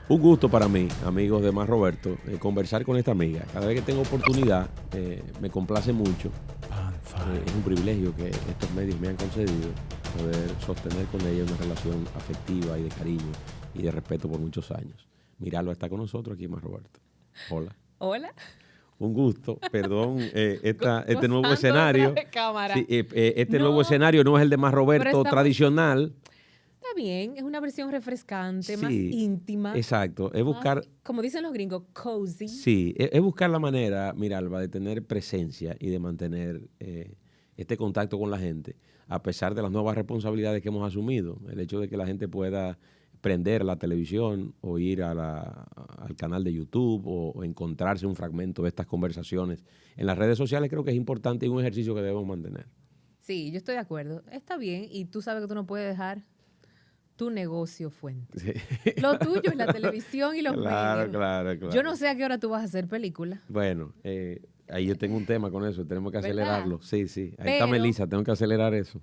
Un gusto para mí, amigos de Más Roberto, conversar con esta amiga. Cada vez que tengo oportunidad, me complace mucho. Es un privilegio que estos medios me han concedido poder sostener con ella una relación afectiva y de cariño y de respeto por muchos años. Miralba está con nosotros aquí en Más Roberto. Hola. Hola. Un gusto, perdón, este nuevo Gozando escenario. detrás de cámara. Sí, este No, nuevo escenario no es el de Más pero Roberto estamos, tradicional. está bien, es una versión refrescante, más Sí, íntima, exacto. Es más, buscar, como dicen los gringos, cozy. sí, es buscar la manera, Miralba, de tener presencia y de mantener este contacto con la gente, a pesar de las nuevas responsabilidades que hemos asumido. El hecho de que la gente pueda prender la televisión o ir al canal de YouTube o encontrarse un fragmento de estas conversaciones en las redes sociales, creo que es importante y un ejercicio que debemos mantener. Sí, yo estoy de acuerdo. Está bien, y tú sabes que tú no puedes dejar tu negocio fuente. Sí. Lo tuyo es la televisión y los Claro, medios. claro, Yo claro. no sé a qué hora tú vas a hacer película, Bueno, ahí yo tengo un tema con eso, tenemos que ¿verdad? acelerarlo. Sí, sí. Ahí está Pero, Melissa, tengo que acelerar eso.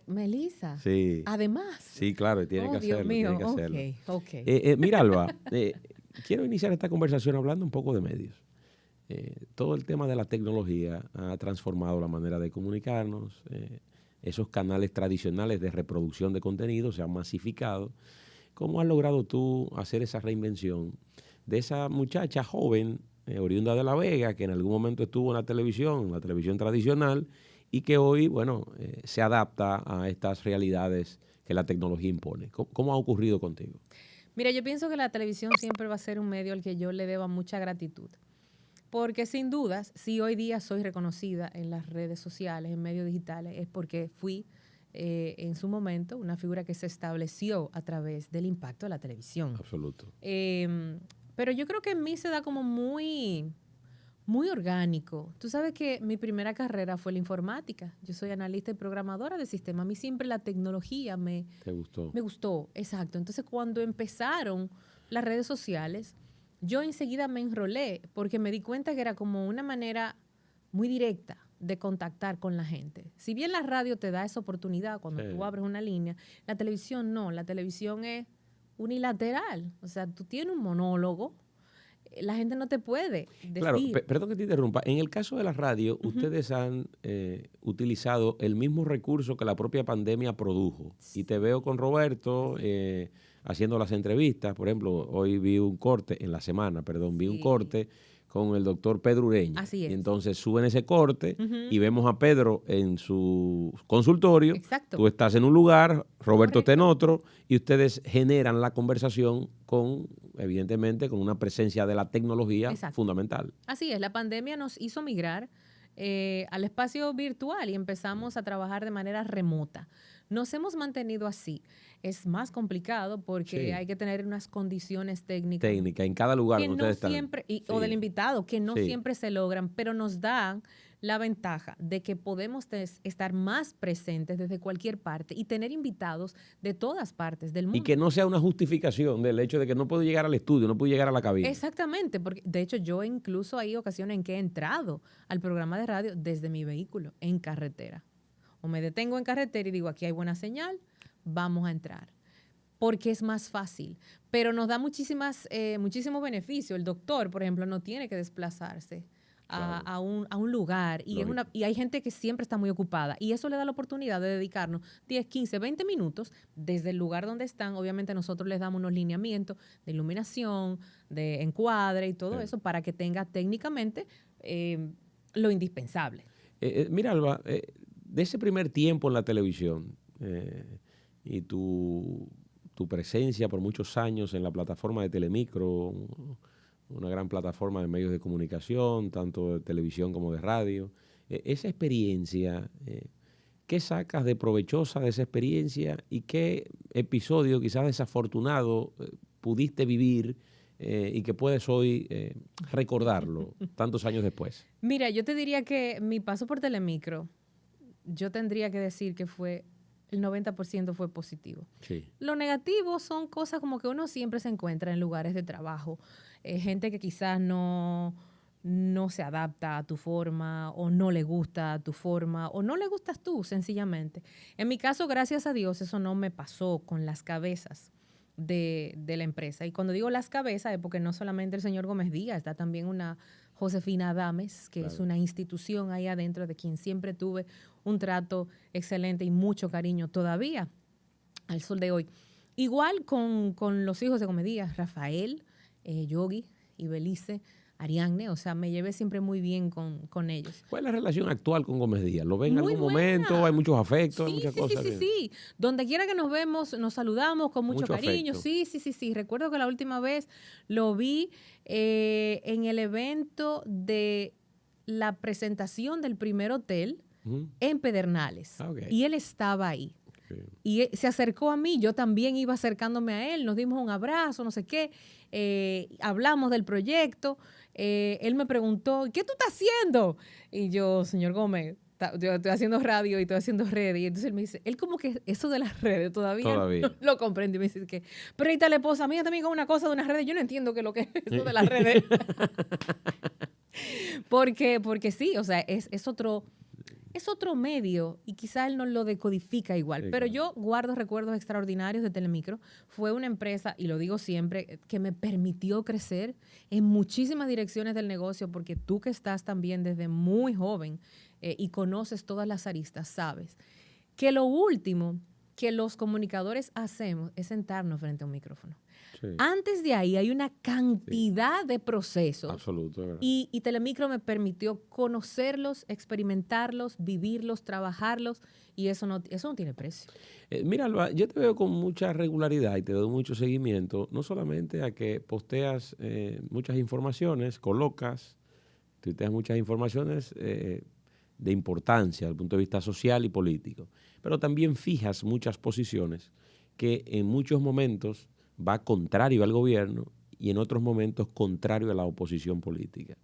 Melissa, Sí, además. sí, claro, tiene que Oh, Dios hacerlo, mío, tiene que hacerlo. ok. Mira, Alba, quiero iniciar esta conversación hablando un poco de medios. Todo el tema de la tecnología ha transformado la manera de comunicarnos. Esos canales tradicionales de reproducción de contenido se han masificado. ¿Cómo has logrado tú hacer esa reinvención de esa muchacha joven, oriunda de La Vega, que en algún momento estuvo en la televisión tradicional, y que hoy, bueno, se adapta a estas realidades que la tecnología impone? ¿Cómo ha ocurrido contigo? Mira, yo pienso que la televisión siempre va a ser un medio al que yo le deba mucha gratitud. Porque sin dudas, si hoy día soy reconocida en las redes sociales, en medios digitales, es porque fui en su momento una figura que se estableció a través del impacto de la televisión. Absoluto. Pero yo creo que en mí se da como muy orgánico. Tú sabes que mi primera carrera fue la informática. Yo soy analista y programadora de sistemas. A mí siempre la tecnología ¿Te gustó? me gustó, exacto. Entonces, cuando empezaron las redes sociales, yo enseguida me enrolé porque me di cuenta que era como una manera muy directa de contactar con la gente. Si bien la radio te da esa oportunidad cuando Sí. tú abres una línea, la televisión no. La televisión es unilateral. O sea, tú tienes un monólogo, la gente no te puede Claro, decir. perdón que te interrumpa. En el caso de la radio, Ujú. ustedes han utilizado el mismo recurso que la propia pandemia produjo. Y te veo con Roberto haciendo las entrevistas. Por ejemplo, hoy vi un corte, en la semana, perdón, vi un Sí. corte con el doctor Pedro Ureña. Así Y es. entonces suben ese corte Ujú. y vemos a Pedro en su consultorio. Exacto. Tú estás en un lugar, Roberto está en Correcto. otro, y ustedes generan la conversación con, evidentemente, con una presencia de la tecnología Exacto. fundamental. Así es, la pandemia nos hizo migrar al espacio virtual y empezamos a trabajar de manera remota. Nos hemos mantenido así. Es más complicado porque Sí. hay que tener unas condiciones técnicas Técnica en cada lugar que donde no ustedes están. siempre, o Sí. del invitado, que no Sí. siempre se logran, pero nos dan la ventaja de que podemos estar más presentes desde cualquier parte y tener invitados de todas partes del Y mundo. que no sea una justificación del hecho de que no puedo llegar al estudio, no puedo llegar a la cabina. Exactamente, porque de hecho yo incluso hay ocasiones en que he entrado al programa de radio desde mi vehículo, en carretera. O me detengo en carretera y digo, aquí hay buena señal, vamos a entrar. Porque es más fácil. Pero nos da muchísimos beneficios. El doctor, por ejemplo, no tiene que desplazarse Claro. a un lugar. Lógico. Y hay gente que siempre está muy ocupada. Y eso le da la oportunidad de dedicarnos 10, 15, 20 minutos desde el lugar donde están. Obviamente nosotros les damos unos lineamientos de iluminación, de encuadre y todo Sí. eso para que tenga técnicamente lo indispensable. Mira, Alba, de ese primer tiempo en la televisión y tu presencia por muchos años en la plataforma de Telemicro, una gran plataforma de medios de comunicación, tanto de televisión como de radio, esa experiencia, ¿qué sacas de provechosa de esa experiencia y qué episodio quizás desafortunado pudiste vivir y que puedes hoy recordarlo tantos años después? Mira, yo te diría que mi paso por Telemicro, yo tendría que decir que el 90% fue positivo. Sí. Lo negativo son cosas como que uno siempre se encuentra en lugares de trabajo. Gente que quizás no se adapta a tu forma o no le gusta tu forma o no le gustas tú, sencillamente. En mi caso, gracias a Dios, eso no me pasó con las cabezas de la empresa. Y cuando digo las cabezas es porque no solamente el señor Gómez Díaz, está también una Josefina Adames, que es una institución ahí adentro de quien siempre tuve un trato excelente y mucho cariño todavía al sol de hoy. Igual con los hijos de Gómez Díaz, Rafael, Yogi y Belice, Ariadne, o sea, me llevé siempre muy bien con ellos. ¿Cuál es la relación actual con Gómez Díaz? ¿Lo ven en Muy algún buena. momento? ¿Hay muchos afectos? Sí, ¿Hay muchas sí, cosas? sí. Donde quiera que nos vemos, nos saludamos con mucho cariño. Afecto. Sí. Recuerdo que la última vez lo vi en el evento de la presentación del primer hotel en Pedernales. Okay. Y él estaba ahí. Y se acercó a mí, yo también iba acercándome a él, nos dimos un abrazo, no sé qué, hablamos del proyecto, él me preguntó, ¿qué tú estás haciendo? Y yo, señor Gómez, yo estoy haciendo radio y estoy haciendo redes. Y entonces él me dice, él como que eso de las redes todavía. No lo comprende. Y me dice que, pero ahí está la esposa mía también con una cosa de unas redes, yo no entiendo qué es lo que es eso de las redes. porque sí, o sea, es otro medio y quizá él no lo decodifica igual, sí, pero claro. Yo guardo recuerdos extraordinarios de Telemicro. Fue una empresa, y lo digo siempre, que me permitió crecer en muchísimas direcciones del negocio, porque tú que estás también desde muy joven y conoces todas las aristas, sabes que lo último que los comunicadores hacemos es sentarnos frente a un micrófono. Sí. Antes de ahí hay una cantidad de procesos. Absoluto. Y Telemicro me permitió conocerlos, experimentarlos, vivirlos, trabajarlos, y eso no tiene precio. Mira, Alba, yo te veo con mucha regularidad y te doy mucho seguimiento, no solamente a que posteas muchas informaciones, tuiteas muchas informaciones de importancia desde el punto de vista social y político, pero también fijas muchas posiciones que en muchos momentos va contrario al gobierno y en otros momentos contrario a la oposición política.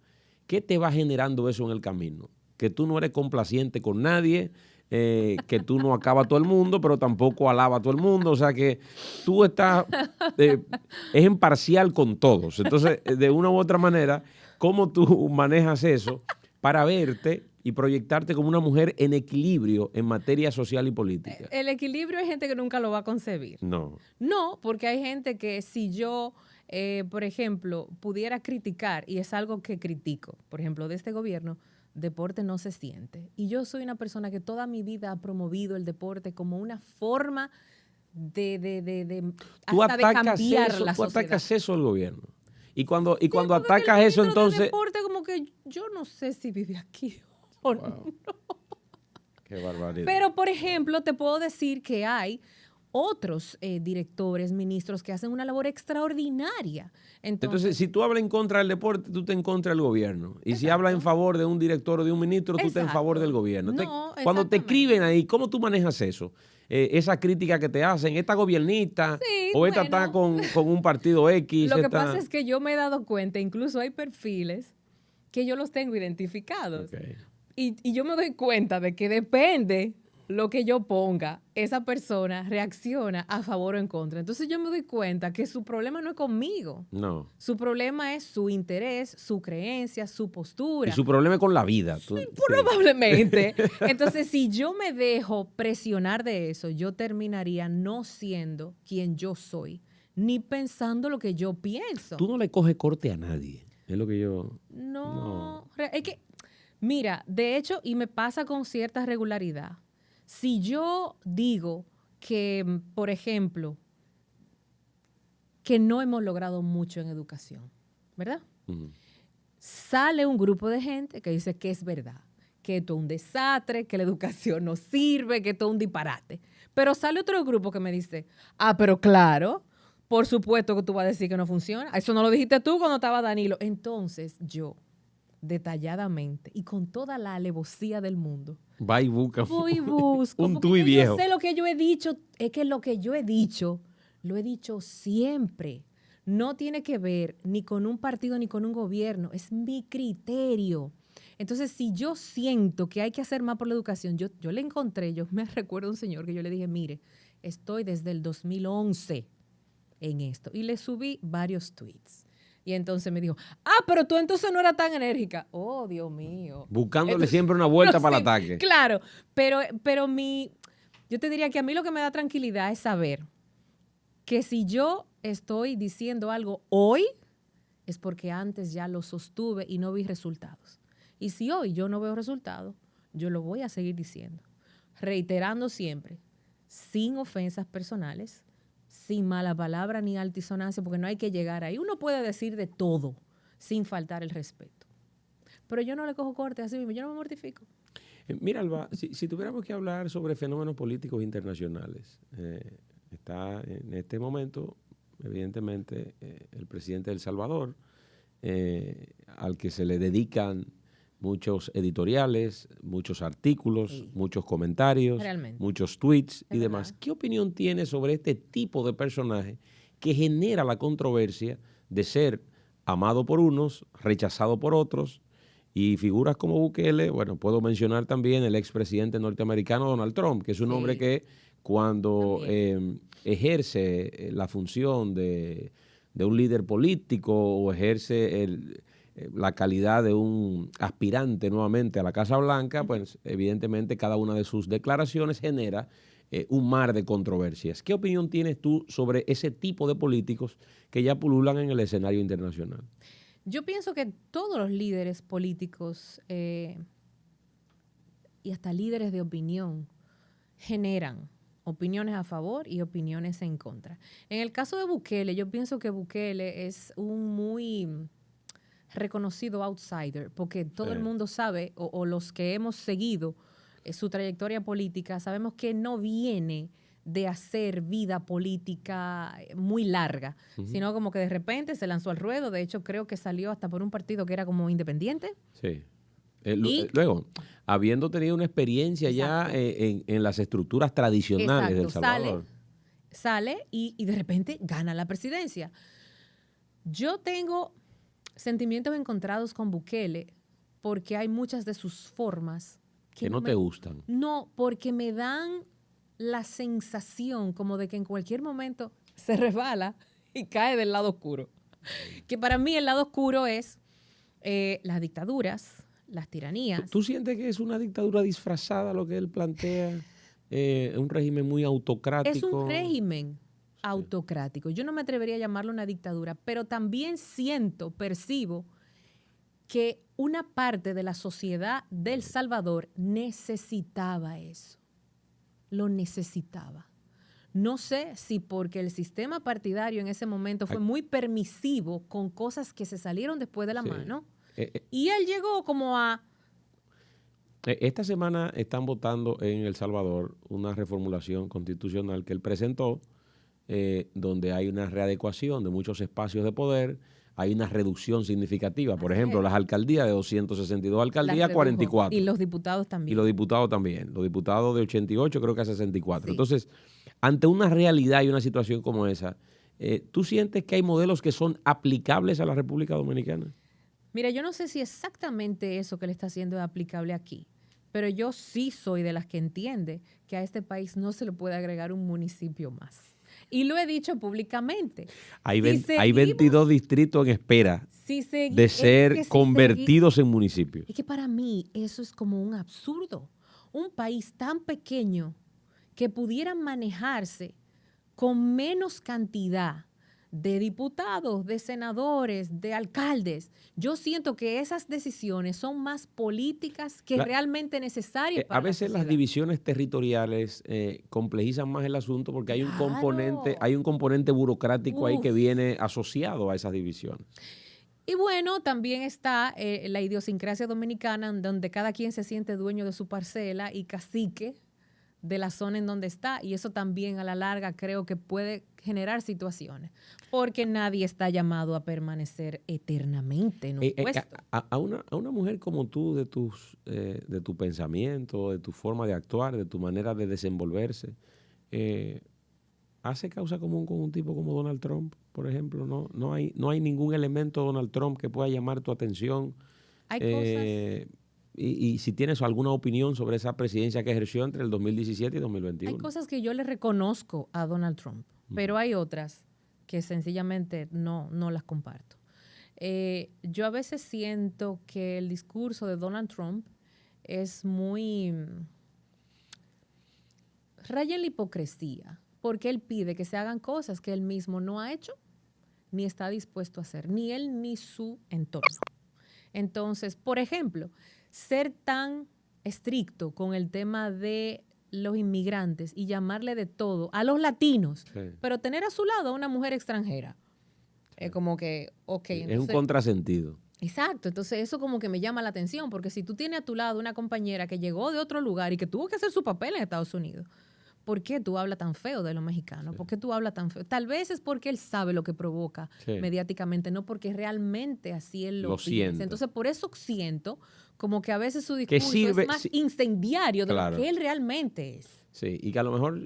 ¿Qué te va generando eso en el camino? Que tú no eres complaciente con nadie, que tú no acabas a todo el mundo, pero tampoco alabas a todo el mundo. O sea que tú estás, es imparcial con todos. Entonces, de una u otra manera, ¿cómo tú manejas eso para verte y proyectarte como una mujer en equilibrio en materia social y política? El equilibrio hay gente que nunca lo va a concebir. No, porque hay gente que si yo, por ejemplo, pudiera criticar, y es algo que critico, por ejemplo, de este gobierno, deporte no se siente. Y yo soy una persona que toda mi vida ha promovido el deporte como una forma de cambiar la sociedad. Tú atacas eso al gobierno. Y cuando atacas eso, entonces... De deporte como que yo no sé si vive aquí o no. Qué barbaridad. Pero, por ejemplo, te puedo decir que hay otros directores, ministros que hacen una labor extraordinaria. Entonces, si tú hablas en contra del deporte, tú estás en contra del gobierno. Y si hablas en favor de un director o de un ministro, tú estás en favor del gobierno. Entonces, cuando te escriben ahí, ¿cómo tú manejas eso? Esa crítica que te hacen, esta gobiernista, o esta está con un partido X. Lo que pasa es que yo me he dado cuenta, incluso hay perfiles que yo los tengo identificados. Okay. Y yo me doy cuenta de que depende lo que yo ponga, esa persona reacciona a favor o en contra. Entonces yo me doy cuenta que su problema no es conmigo. No. Su problema es su interés, su creencia, su postura. Y su problema es con la vida. Sí, probablemente. Entonces, si yo me dejo presionar de eso, yo terminaría no siendo quien yo soy, ni pensando lo que yo pienso. Tú no le coges corte a nadie. Es lo que yo... No. Es que, mira, de hecho, y me pasa con cierta regularidad, si yo digo que, por ejemplo, que no hemos logrado mucho en educación, ¿verdad? Uh-huh. Sale un grupo de gente que dice que es verdad, que esto es un desastre, que la educación no sirve, que esto es un disparate. Pero sale otro grupo que me dice, pero claro, por supuesto que tú vas a decir que no funciona. Eso no lo dijiste tú cuando estaba Danilo. Entonces yo, detalladamente y con toda la alevosía del mundo, va y busca un tuit viejo. Yo sé lo que yo he dicho, es que lo que yo he dicho, lo he dicho siempre. No tiene que ver ni con un partido ni con un gobierno, es mi criterio. Entonces, si yo siento que hay que hacer más por la educación, yo le encontré, yo me recuerdo a un señor que yo le dije, mire, estoy desde el 2011 en esto. Y le subí varios tweets. Y entonces me dijo, pero tú entonces no eras tan enérgica. Oh, Dios mío. Buscándole entonces, siempre una vuelta para el ataque. Claro, pero yo te diría que a mí lo que me da tranquilidad es saber que si yo estoy diciendo algo hoy, es porque antes ya lo sostuve y no vi resultados. Y si hoy yo no veo resultados, yo lo voy a seguir diciendo, reiterando siempre, sin ofensas personales, sin mala palabra ni altisonancia, porque no hay que llegar ahí. Uno puede decir de todo sin faltar el respeto. Pero yo no le cojo corte así mismo, yo no me mortifico. Mira, Alba, si tuviéramos que hablar sobre fenómenos políticos internacionales, está en este momento, evidentemente, el presidente de El Salvador, al que se le dedican muchos editoriales, muchos artículos, sí, muchos comentarios, realmente, muchos tweets y demás. ¿Qué opinión tiene sobre este tipo de personaje que genera la controversia de ser amado por unos, rechazado por otros? Y figuras como Bukele, bueno, puedo mencionar también el expresidente norteamericano Donald Trump, que es un hombre que cuando ejerce la función de un líder político o ejerce la calidad de un aspirante nuevamente a la Casa Blanca, pues evidentemente cada una de sus declaraciones genera un mar de controversias. ¿Qué opinión tienes tú sobre ese tipo de políticos que ya pululan en el escenario internacional? Yo pienso que todos los líderes políticos y hasta líderes de opinión generan opiniones a favor y opiniones en contra. En el caso de Bukele, yo pienso que Bukele es un muy reconocido outsider, porque todo el mundo sabe, o los que hemos seguido su trayectoria política, sabemos que no viene de hacer vida política muy larga, sino como que de repente se lanzó al ruedo. De hecho, creo que salió hasta por un partido que era como independiente. Sí. Luego, habiendo tenido una experiencia ya en las estructuras tradicionales del Salvador. Sale y de repente gana la presidencia. Yo tengo sentimientos encontrados con Bukele porque hay muchas de sus formas que no te gustan. No, porque me dan la sensación como de que en cualquier momento se resbala y cae del lado oscuro. Que para mí el lado oscuro es las dictaduras, las tiranías. ¿Tú sientes que es una dictadura disfrazada lo que él plantea? Un régimen muy autocrático. Es un régimen autocrático. Yo no me atrevería a llamarlo una dictadura, pero también percibo que una parte de la sociedad de El Salvador necesitaba eso. Lo necesitaba. No sé si porque el sistema partidario en ese momento fue muy permisivo con cosas que se salieron después de la mano. Y él llegó como a... Esta semana están votando en El Salvador una reformulación constitucional que él presentó, donde hay una readecuación de muchos espacios de poder, hay una reducción significativa. Por ejemplo, las alcaldías de 262 alcaldías, 44. Y los diputados también. Y los diputados también. Los diputados de 88 creo que a 64. Sí. Entonces, ante una realidad y una situación como esa, ¿tú sientes que hay modelos que son aplicables a la República Dominicana? Mira, yo no sé si exactamente eso que le está haciendo es aplicable aquí, pero yo sí soy de las que entiende que a este país no se le puede agregar un municipio más. Y lo he dicho públicamente. Hay 22 distritos en espera de ser convertidos en municipios. Es que para mí eso es como un absurdo. Un país tan pequeño que pudiera manejarse con menos cantidad de diputados, de senadores, de alcaldes. Yo siento que esas decisiones son más políticas que realmente necesarias para a veces las divisiones territoriales complejizan más el asunto porque hay un componente burocrático ahí que viene asociado a esas divisiones. Y bueno, también está la idiosincrasia dominicana, donde cada quien se siente dueño de su parcela y cacique de la zona en donde está, y eso también a la larga creo que puede generar situaciones, porque nadie está llamado a permanecer eternamente en un puesto. A una mujer como tú, de tu pensamiento, de tu forma de actuar, de tu manera de desenvolverse, ¿hace causa común con un tipo como Donald Trump, por ejemplo? No hay ningún elemento de Donald Trump que pueda llamar tu atención. Hay cosas... Y si tienes alguna opinión sobre esa presidencia que ejerció entre el 2017 y 2021. Hay cosas que yo le reconozco a Donald Trump, pero hay otras que sencillamente no las comparto. Yo a veces siento que el discurso de Donald Trump es muy... raya en la hipocresía, porque él pide que se hagan cosas que él mismo no ha hecho ni está dispuesto a hacer, ni él ni su entorno. Entonces, por ejemplo, ser tan estricto con el tema de los inmigrantes y llamarle de todo a los latinos, Sí. pero tener a su lado a una mujer extranjera. Es como que, ok. Es un Entonces, contrasentido. exacto, entonces eso como que me llama la atención, porque si tú tienes a tu lado una compañera que llegó de otro lugar y que tuvo que hacer su papel en Estados Unidos, ¿por qué tú hablas tan feo de los mexicanos? Sí. ¿Por qué tú hablas tan feo? Tal vez es porque él sabe lo que provoca Sí. mediáticamente, no porque realmente así él lo Lo piensa. siente. Entonces, por eso siento como que a veces su Que discurso sirve- es más sí. incendiario de Claro. lo que él realmente es. Sí, y que a lo mejor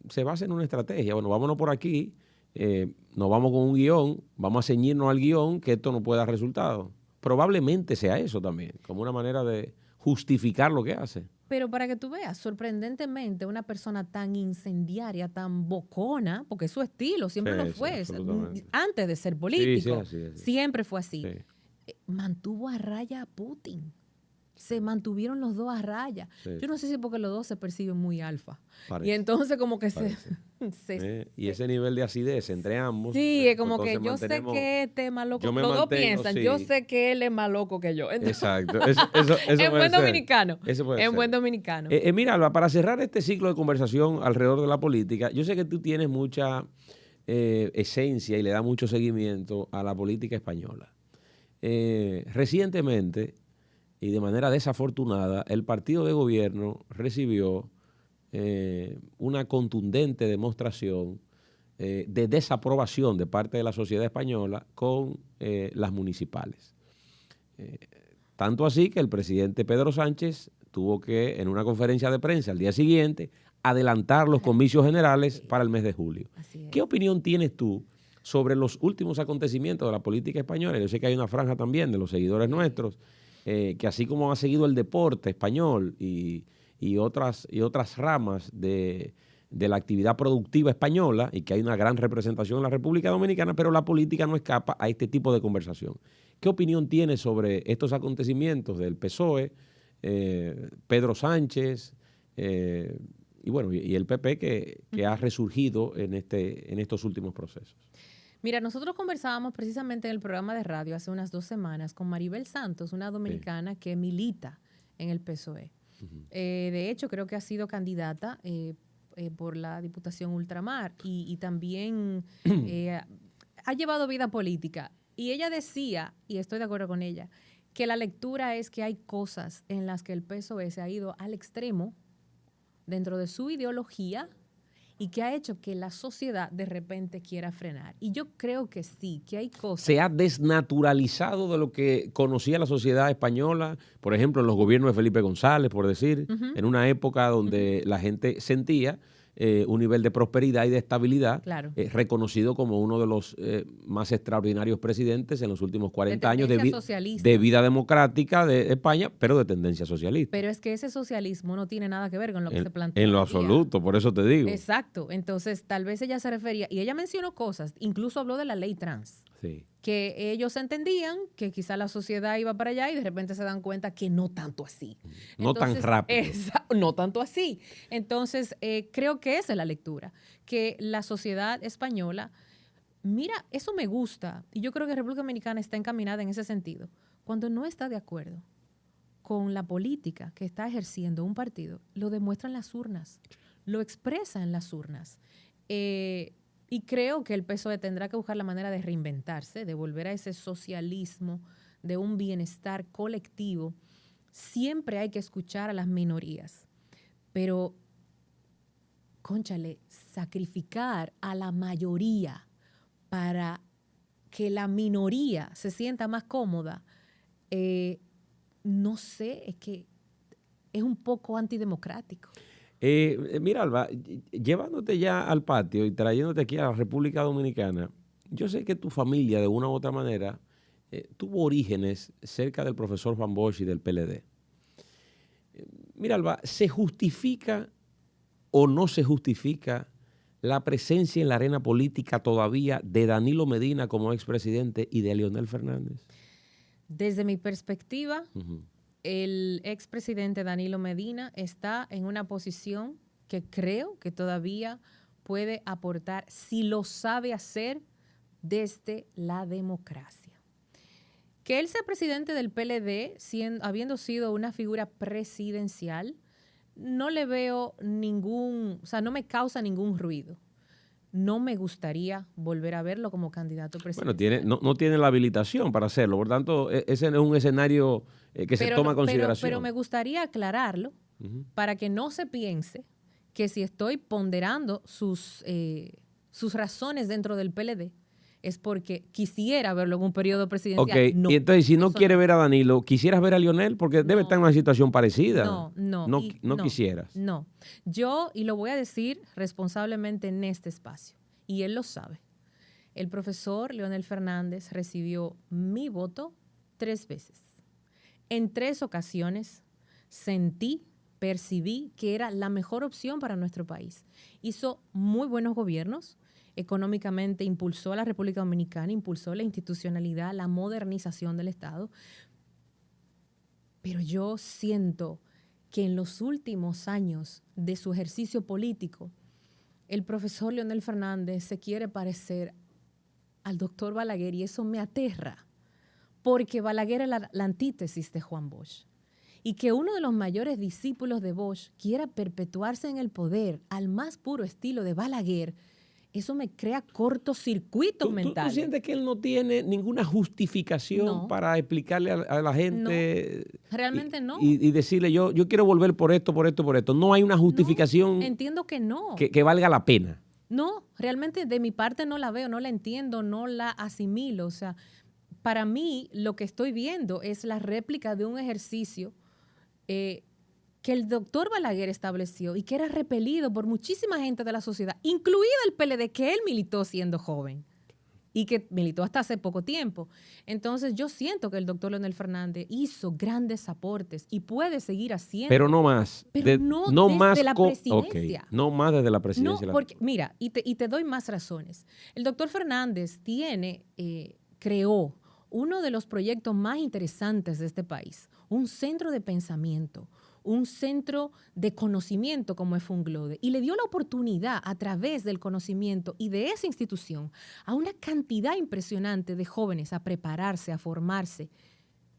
se basa en una estrategia. Bueno, vámonos por aquí, nos vamos con un guión, vamos a ceñirnos al guión, que esto no pueda dar resultados. Probablemente sea eso también, como una manera de justificar lo que hace. Pero para que tú veas, sorprendentemente, una persona tan incendiaria, tan bocona, porque es su estilo, siempre Sí, lo sí, fue, absolutamente. antes de ser Sí, político, así es. siempre fue así. Sí, Mantuvo a raya a Putin. Se mantuvieron los dos a raya. sí, Yo no sé si es porque los dos se perciben muy alfa. parece, Y entonces como que parece. Y se ese nivel de acidez entre ambos. sí, es pues como que entonces yo sé que este es más loco. yo me Los dos mantengo, piensan, sí. yo sé que él es más loco que yo. Entonces, Exacto. Eso en puede buen ser. dominicano. Eso puede En ser. buen dominicano. Mira, Alba, para cerrar este ciclo de conversación alrededor de la política, yo sé que tú tienes mucha esencia y le da mucho seguimiento a la política española. Recientemente, y de manera desafortunada, el partido de gobierno recibió una contundente demostración de desaprobación de parte de la sociedad española con las municipales. Tanto así que el presidente Pedro Sánchez tuvo que, en una conferencia de prensa al día siguiente, adelantar los comicios generales para el mes de julio. Así es. ¿Qué opinión tienes tú sobre los últimos acontecimios de la política española? Yo sé que hay una franja también de los seguidores nuestros, que así como ha seguido el deporte español y otras ramas de la actividad productiva española, y que hay una gran representación en la República Dominicana, pero la política no escapa a este tipo de conversación. ¿Qué opinión tienes sobre estos acontecimientos del PSOE, Pedro Sánchez y bueno, y el PP que ha resurgido en estos últimos procesos? Mira, nosotros conversábamos precisamente en el programa de radio hace unas 2 semanas con Maribel Santos, una dominicana que milita en el PSOE. De hecho, creo que ha sido candidata por la Diputación Ultramar y también ha llevado vida política. Y ella decía, y estoy de acuerdo con ella, que la lectura es que hay cosas en las que el PSOE se ha ido al extremo dentro de su ideología y que ha hecho que la sociedad de repente quiera frenar. Y yo creo que sí, que hay cosas. Se ha desnaturalizado de lo que conocía la sociedad española, por ejemplo, en los gobiernos de Felipe González, por decir, en una época donde la gente sentía un nivel de prosperidad y de estabilidad, Claro. Reconocido como uno de los más extraordinarios presidentes en los últimos 40 años socialista. de vida democrática de España, pero de tendencia socialista. Pero es que ese socialismo no tiene nada que ver con lo que se plantea. En lo hoy día. absoluto, por eso te digo. Exacto. Entonces, tal vez ella se refería, y ella mencionó cosas, incluso habló de la ley trans, Sí. que ellos entendían que quizá la sociedad iba para allá y de repente se dan cuenta que no tanto así. No tan rápido. No tanto así. Entonces, creo que esa es la lectura, que la sociedad española, mira, eso me gusta, y yo creo que República Dominicana está encaminada en ese sentido. Cuando no está de acuerdo con la política que está ejerciendo un partido, lo demuestra en las urnas, lo expresa en las urnas. Y creo que el PSOE tendrá que buscar la manera de reinventarse, de volver a ese socialismo, de un bienestar colectivo. Siempre hay que escuchar a las minorías, pero, cónchale, sacrificar a la mayoría para que la minoría se sienta más cómoda, no sé, es que es un poco antidemocrático. Mira, Alba, llevándote ya al patio y trayéndote aquí a la República Dominicana, yo sé que tu familia, de una u otra manera, tuvo orígenes cerca del profesor Juan Bosch y del PLD. Mira, Alba, ¿se justifica o no se justifica la presencia en la arena política todavía de Danilo Medina como expresidente y de Leonel Fernández? Desde mi perspectiva, el expresidente Danilo Medina está en una posición que creo que todavía puede aportar si lo sabe hacer desde la democracia. Que él sea presidente del PLD, habiendo sido una figura presidencial, no le veo no me causa ningún ruido. No me gustaría volver a verlo como candidato presidencial. Bueno, no tiene la habilitación para hacerlo, por tanto, ese no es un escenario que se toma en consideración. Pero me gustaría aclararlo para que no se piense que si estoy ponderando sus razones dentro del PLD, es porque quisiera verlo en un periodo presidencial. Ok, no, y entonces si no quiere no. ver a Danilo, ¿quisieras ver a Lionel? Porque debe estar en una situación parecida. No quisieras. No, yo, y lo voy a decir responsablemente en este espacio, y él lo sabe, el profesor Leonel Fernández recibió mi voto 3 veces. En 3 ocasiones percibí que era la mejor opción para nuestro país. Hizo muy buenos gobiernos. Económicamente impulsó a la República Dominicana, impulsó la institucionalidad, la modernización del Estado. Pero yo siento que en los últimos años de su ejercicio político, el profesor Leonel Fernández se quiere parecer al doctor Balaguer y eso me aterra, porque Balaguer es la antítesis de Juan Bosch. Y que uno de los mayores discípulos de Bosch quiera perpetuarse en el poder al más puro estilo de Balaguer, eso me crea cortocircuitos mentales. ¿Tú sientes que él no tiene ninguna justificación para explicarle a la gente? No, realmente no. Y decirle, yo quiero volver por esto. No hay una justificación. No, entiendo que no. Que valga la pena. No, realmente de mi parte no la veo, no la entiendo, no la asimilo. O sea, para mí lo que estoy viendo es la réplica de un ejercicio que el doctor Balaguer estableció y que era repelido por muchísima gente de la sociedad, incluida el PLD, que él militó siendo joven y que militó hasta hace poco tiempo. Entonces yo siento que el doctor Leonel Fernández hizo grandes aportes y puede seguir haciendo. Pero no más. Pero no desde la presidencia. Okay. No más desde la presidencia. No, porque, mira, y te doy más razones. El doctor Fernández creó uno de los proyectos más interesantes de este país, un centro de pensamiento, un centro de conocimiento como es Funglode, y le dio la oportunidad a través del conocimiento y de esa institución a una cantidad impresionante de jóvenes a prepararse, a formarse.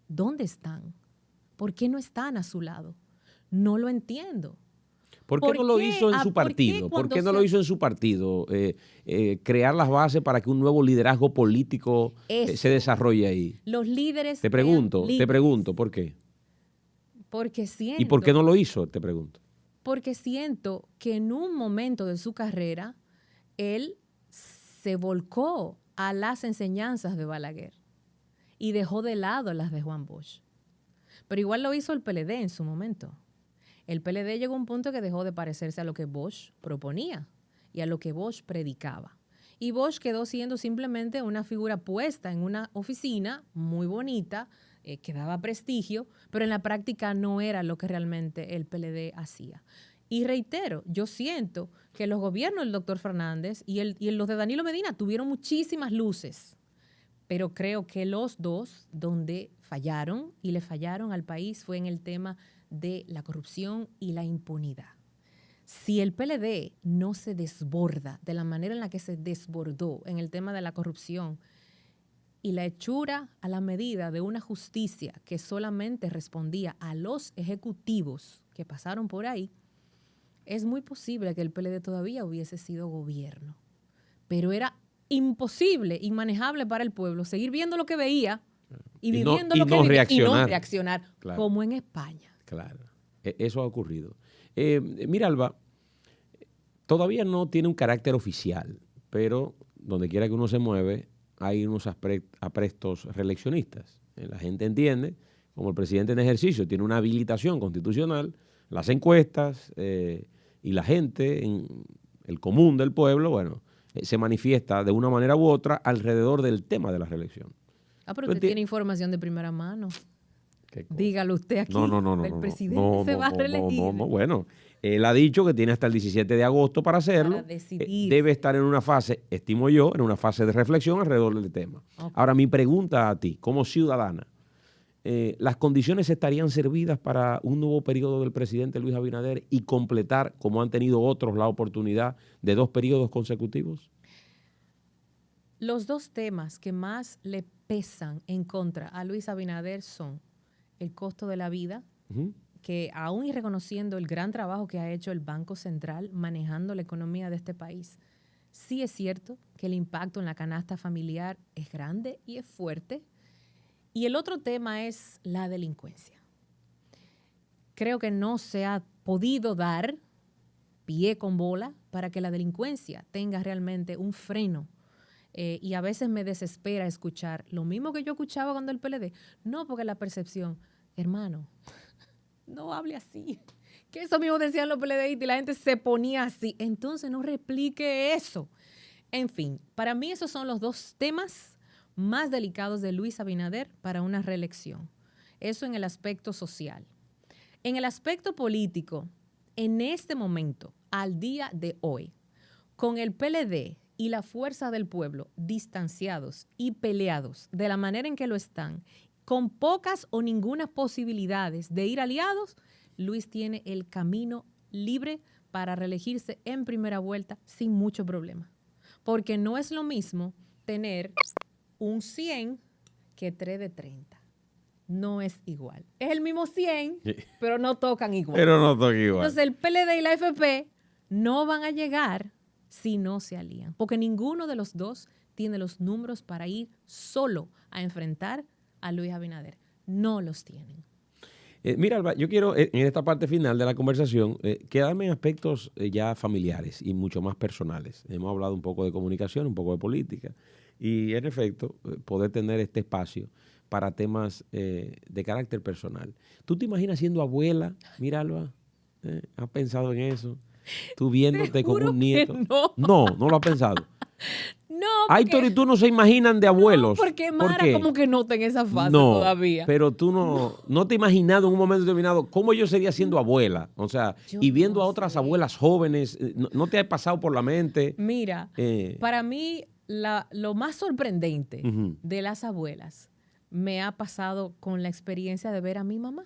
¿Dónde están? ¿Por qué no están a su lado? No lo entiendo. ¿Por qué no lo hizo en su partido? ¿Por qué no lo hizo en su partido? Crear las bases para que un nuevo liderazgo político se desarrolle ahí. Los líderes. Te pregunto, ¿por qué? Porque siento. ¿Y por qué no lo hizo? Te pregunto. Porque siento que en un momento de su carrera, él se volcó a las enseñanzas de Balaguer y dejó de lado las de Juan Bosch. Pero igual lo hizo el PLD en su momento. El PLD llegó a un punto que dejó de parecerse a lo que Bosch proponía y a lo que Bosch predicaba. Y Bosch quedó siendo simplemente una figura puesta en una oficina muy bonita, que daba prestigio, pero en la práctica no era lo que realmente el PLD hacía. Y reitero, yo siento que los gobiernos del doctor Fernández y los de Danilo Medina tuvieron muchísimas luces, pero creo que los dos donde fallaron y le fallaron al país fue en el tema de la corrupción y la impunidad. Si el PLD no se desborda de la manera en la que se desbordó en el tema de la corrupción y la hechura a la medida de una justicia que solamente respondía a los ejecutivos que pasaron por ahí, es muy posible que el PLD todavía hubiese sido gobierno. Pero era imposible, inmanejable para el pueblo seguir viendo lo que veía y viviendo lo que vivía y no reaccionar, claro, como en España. Claro, eso ha ocurrido. Mira, Alba, todavía no tiene un carácter oficial, pero donde quiera que uno se mueve, hay unos aprestos reeleccionistas. La gente entiende, como el presidente en ejercicio tiene una habilitación constitucional, las encuestas y la gente, el común del pueblo, bueno, se manifiesta de una manera u otra alrededor del tema de la reelección. Pero usted tiene información de primera mano. Dígalo usted aquí. No. El presidente se va a reelegir. No. Bueno, él ha dicho que tiene hasta el 17 de agosto para hacerlo. Para decidir. Debe estar en una fase, estimo yo, en una fase de reflexión alrededor del tema. Okay. Ahora, mi pregunta a ti, como ciudadana, las condiciones estarían servidas para un nuevo periodo del presidente Luis Abinader y completar, como han tenido otros, la oportunidad de 2 periodos consecutivos? Los 2 temas que más le pesan en contra a Luis Abinader son el costo de la vida, que aún y reconociendo el gran trabajo que ha hecho el Banco Central manejando la economía de este país, sí es cierto que el impacto en la canasta familiar es grande y es fuerte. Y el otro tema es la delincuencia. Creo que no se ha podido dar pie con bola para que la delincuencia tenga realmente un freno. Y a veces me desespera escuchar lo mismo que yo escuchaba cuando el PLD. No, porque la percepción, hermano, no hable así. Que eso mismo decían los PLDistas y la gente se ponía así. Entonces no replique eso. En fin, para mí esos son los 2 temas más delicados de Luis Abinader para una reelección. Eso en el aspecto social. En el aspecto político, en este momento, al día de hoy, con el PLD y la Fuerza del Pueblo distanciados y peleados de la manera en que lo están, con pocas o ninguna posibilidades de ir aliados, Luis tiene el camino libre para reelegirse en primera vuelta sin mucho problema. Porque no es lo mismo tener un 100 que 3 de 30. No es igual. Es el mismo 100, pero no tocan igual. Pero no tocan igual. Entonces el PLD y la FP no van a llegar si no se alían. Porque ninguno de los 2 tiene los números para ir solo a enfrentar a Luis Abinader. No los tienen. Mira, Alba, yo quiero en esta parte final de la conversación quedarme en aspectos ya familiares y mucho más personales. Hemos hablado un poco de comunicación, un poco de política. Y en efecto, poder tener este espacio para temas de carácter personal. ¿Tú te imaginas siendo abuela? Mira, Alba, ¿has pensado en eso? Tú viéndote como un nieto. No lo has pensado. No, Aitor y tú no se imaginan de abuelos. No, porque Mara como que no está en esa fase todavía. Pero tú no te has imaginado en un momento determinado cómo yo sería siendo abuela. O sea, y viendo a otras abuelas jóvenes, ¿no te ha pasado por la mente? Mira, para mí lo más sorprendente de las abuelas me ha pasado con la experiencia de ver a mi mamá.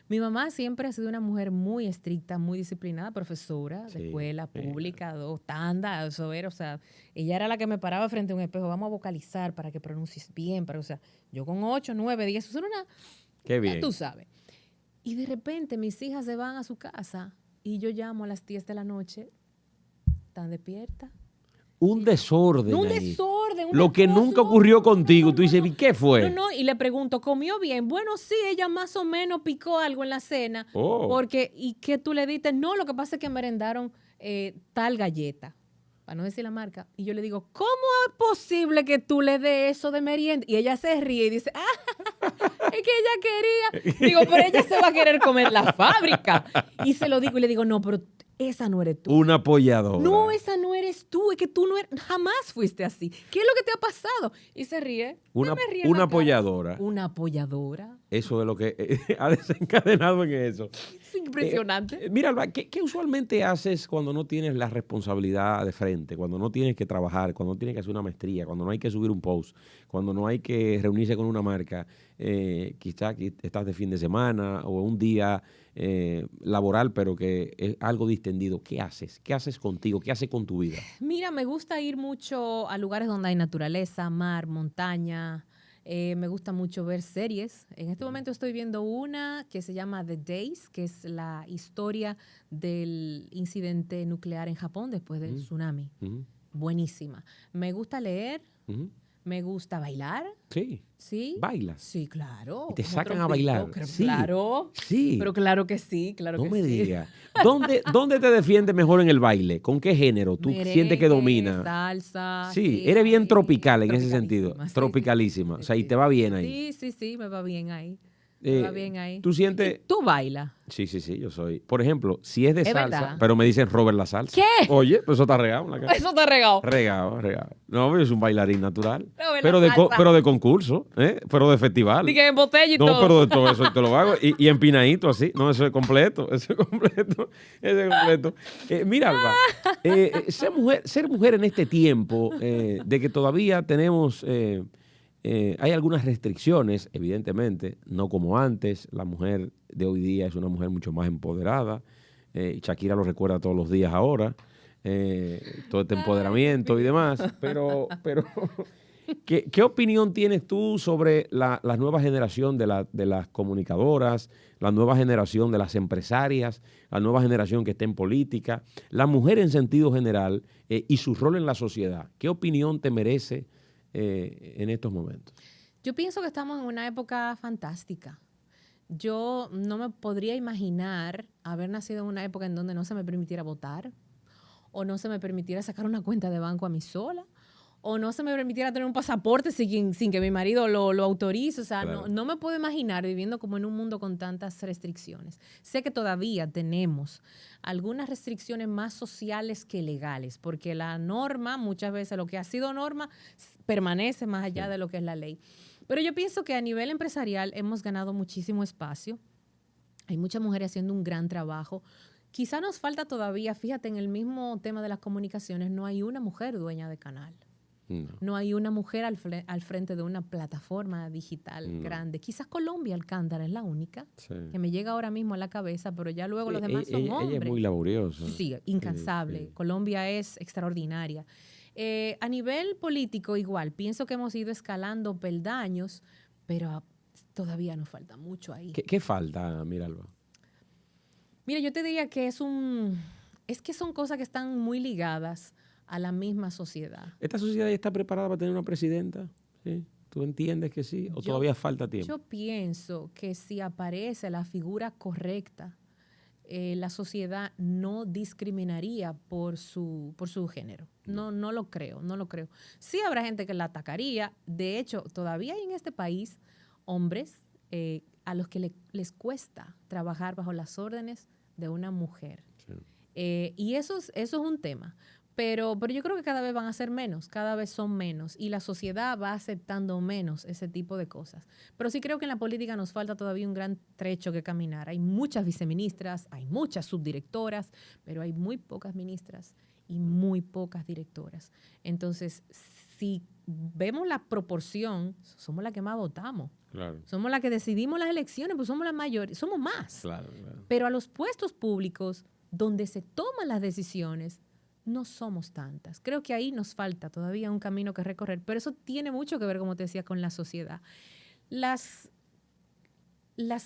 Mi mamá siempre ha sido una mujer muy estricta, muy disciplinada, profesora de escuela pública, 2 tandas, o sea, ella era la que me paraba frente a un espejo, vamos a vocalizar para que pronuncies bien, o sea, yo con 8, 9, 10, eso era una... Qué bien. Tú sabes. Y de repente mis hijas se van a su casa y yo llamo a las 10 de la noche, ¿están despiertas? Un desorden. Un ahí. desorden. Lo que nunca ocurrió contigo. Tú dices, ¿y qué fue? Y le pregunto, ¿comió bien? Bueno, sí, ella más o menos picó algo en la cena. Porque, ¿y qué tú le diste? No, lo que pasa es que merendaron tal galleta, para no decir la marca. Y yo le digo, ¿cómo es posible que tú le des eso de merienda? Y ella se ríe y dice, es que ella quería. Digo, pero ella se va a querer comer la fábrica. Y se lo digo y le digo, no, pero esa no eres tú. Una apoyadora. No, esa no eres tú. Es que tú jamás fuiste así. ¿Qué es lo que te ha pasado? Y se ríe. Una apoyadora. Una apoyadora. Eso es lo que ha desencadenado en eso. Es impresionante. Mira, Alba, ¿qué usualmente haces cuando no tienes la responsabilidad de frente? Cuando no tienes que trabajar, cuando no tienes que hacer una maestría, cuando no hay que subir un post, cuando no hay que reunirse con una marca, quizás estás de fin de semana o un día laboral, pero que es algo distendido. ¿Qué haces? ¿Qué haces contigo? ¿Qué haces con tu vida? Mira, me gusta ir mucho a lugares donde hay naturaleza, mar, montaña. Me gusta mucho ver series. En este momento estoy viendo una que se llama The Days, que es la historia del incidente nuclear en Japón después del tsunami. Buenísima. Me gusta leer. Me gusta bailar. Sí. ¿Sí? ¿Bailas? Sí, claro. ¿Y te sacan a bailar? Sí. Claro. Sí. Pero claro que sí, claro que sí. No me digas. ¿Dónde te defiendes mejor en el baile? ¿Con qué género tú sientes que domina? Salsa. Sí, eres bien tropical en ese sentido. Tropicalísima. O sea, y te va bien ahí. Sí, me va bien ahí. Me va bien ahí. ¿Tú sientes? ¿Tú bailas? Sí, yo soy. Por ejemplo, si es de salsa, verdad. pero me dicen Robert la salsa. ¿Qué? Oye, pues eso está regado en la cara. Eso está regado. Regado. No, yo soy un bailarín natural. Pero de concurso, pero de festival. Y que en botella y todo. No, pero de todo eso te lo hago. Y empinadito así. No, eso es completo. Mira, Alba, ser mujer en este tiempo de que todavía tenemos hay algunas restricciones, evidentemente, no como antes. La mujer de hoy día es una mujer mucho más empoderada. Shakira lo recuerda todos los días ahora. Todo este empoderamiento y demás. Pero ¿qué opinión tienes tú sobre la nueva generación de las comunicadoras, la nueva generación de las empresarias, la nueva generación que está en política, la mujer en sentido general y su rol en la sociedad? ¿Qué opinión te merece en estos momentos? Yo pienso que estamos en una época fantástica. Yo no me podría imaginar haber nacido en una época en donde no se me permitiera votar, o no se me permitiera sacar una cuenta de banco a mí sola, o no se me permitiera tener un pasaporte sin que mi marido lo autorice. O sea, claro, no me puedo imaginar viviendo como en un mundo con tantas restricciones. Sé que todavía tenemos algunas restricciones más sociales que legales, porque la norma, muchas veces lo que ha sido norma, permanece más allá de lo que es la ley. Pero yo pienso que a nivel empresarial hemos ganado muchísimo espacio. Hay muchas mujeres haciendo un gran trabajo. Quizá nos falta todavía, fíjate, en el mismo tema de las comunicaciones, no hay una mujer dueña de canal. No hay una mujer al frente de una plataforma digital grande. Quizás Colombia Alcántara es la única que me llega ahora mismo a la cabeza, pero ya luego los demás son hombres. Ella es muy laboriosa. Sí, incansable. Colombia es extraordinaria. A nivel político igual, pienso que hemos ido escalando peldaños, pero todavía nos falta mucho ahí. ¿Qué falta, Miralba? Mira, yo te diría que es que son cosas que están muy ligadas a la misma sociedad. ¿Esta sociedad ya está preparada para tener una presidenta? ¿Sí? ¿Tú entiendes que sí? ¿O todavía falta tiempo? Yo pienso que si aparece la figura correcta, la sociedad no discriminaría por su género. No lo creo. Sí habrá gente que la atacaría. De hecho, todavía hay en este país hombres a los que les cuesta trabajar bajo las órdenes de una mujer. Sí. Y eso es un tema. Pero yo creo que cada vez van a ser menos, cada vez son menos, y la sociedad va aceptando menos ese tipo de cosas. Pero sí creo que en la política nos falta todavía un gran trecho que caminar. Hay muchas viceministras, hay muchas subdirectoras, pero hay muy pocas ministras y muy pocas directoras. Entonces, si vemos la proporción, somos las que más votamos. Claro. Somos las que decidimos las elecciones, pues somos las mayores, somos más. Claro. Pero a los puestos públicos, donde se toman las decisiones, no somos tantas. Creo que ahí nos falta todavía un camino que recorrer, pero eso tiene mucho que ver, como te decía, con la sociedad. Las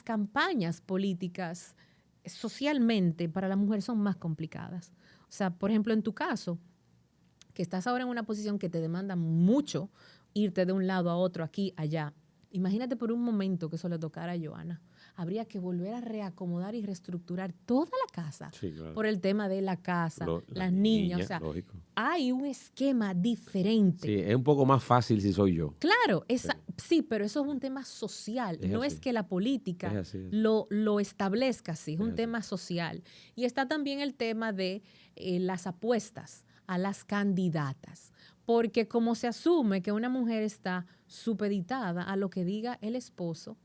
campañas políticas socialmente para la mujer son más complicadas. O sea, por ejemplo, en tu caso, que estás ahora en una posición que te demanda mucho irte de un lado a otro, aquí, allá. Imagínate por un momento que eso le tocara a Johanna. Habría que volver a reacomodar y reestructurar toda la casa, sí, claro, por el tema de la casa, las niñas. O sea, lógico, hay un esquema diferente. Sí, es un poco más fácil si soy yo. Claro, sí, pero eso es un tema social. No es que la política lo establezca así, es un tema social. Y está también el tema de las apuestas a las candidatas. Porque como se asume que una mujer está supeditada a lo que diga el esposo,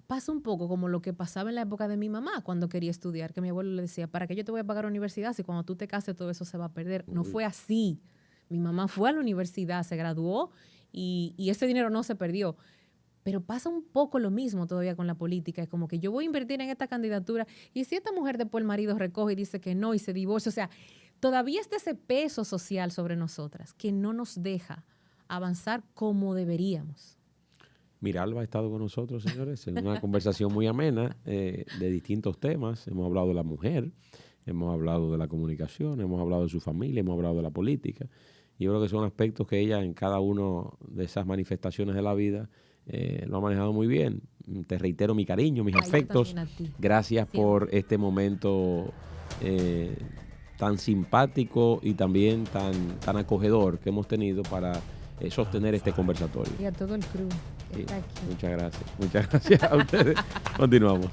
pasa un poco como lo que pasaba en la época de mi mamá cuando quería estudiar, que mi abuelo le decía, ¿para qué yo te voy a pagar la universidad si cuando tú te cases todo eso se va a perder? No fue así. Mi mamá fue a la universidad, se graduó y ese dinero no se perdió. Pero pasa un poco lo mismo todavía con la política. Es como que yo voy a invertir en esta candidatura y si esta mujer después el marido recoge y dice que no y se divorcia, o sea, todavía está ese peso social sobre nosotras que no nos deja avanzar como deberíamos. Miralba ha estado con nosotros, señores, en una conversación muy amena de distintos temas. Hemos hablado de la mujer, hemos hablado de la comunicación, hemos hablado de su familia, hemos hablado de la política. Y yo creo que son aspectos que ella en cada una de esas manifestaciones de la vida lo ha manejado muy bien. Te reitero mi cariño, mis afectos. Gracias por este momento tan simpático y también tan acogedor que hemos tenido para sostener este conversatorio. Y a todo el crew que está aquí. Muchas gracias. Muchas gracias a ustedes. Continuamos.